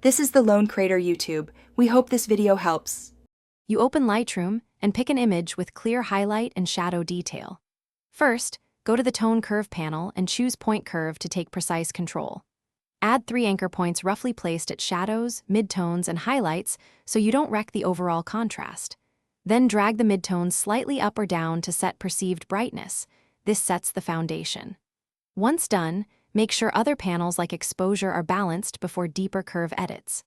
This is the Lone Crater YouTube. We hope this video helps. You open Lightroom and pick an image with clear highlight and shadow detail. First, go to the Tone Curve panel and choose Point Curve to take precise control. Add 3 anchor points roughly placed at shadows, midtones, and highlights so you don't wreck the overall contrast. Then drag the midtones slightly up or down to set perceived brightness. This sets the foundation. Once done, make sure other panels like exposure are balanced before deeper curve edits.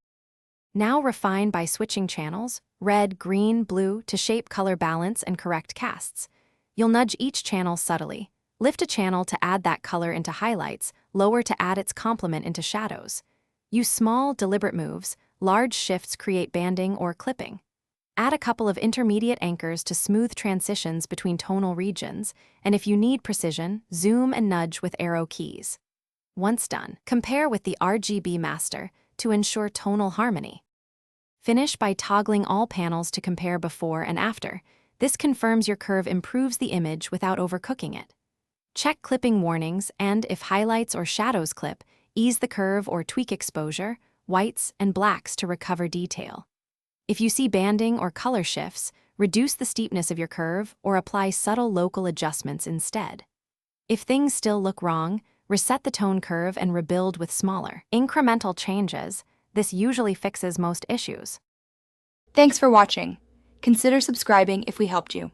Now refine by switching channels, red, green, blue, to shape color balance and correct casts. You'll nudge each channel subtly. Lift a channel to add that color into highlights, lower to add its complement into shadows. Use small, deliberate moves. Large shifts create banding or clipping. Add a couple of intermediate anchors to smooth transitions between tonal regions, and if you need precision, zoom and nudge with arrow keys. Once done, compare with the RGB master to ensure tonal harmony. Finish by toggling all panels to compare before and after. This confirms your curve improves the image without overcooking it. Check clipping warnings and, if highlights or shadows clip, ease the curve or tweak exposure, whites and blacks to recover detail. If you see banding or color shifts, reduce the steepness of your curve or apply subtle local adjustments instead. If things still look wrong, reset the tone curve and rebuild with smaller, incremental changes. This usually fixes most issues. Thanks for watching. Consider subscribing if we helped you.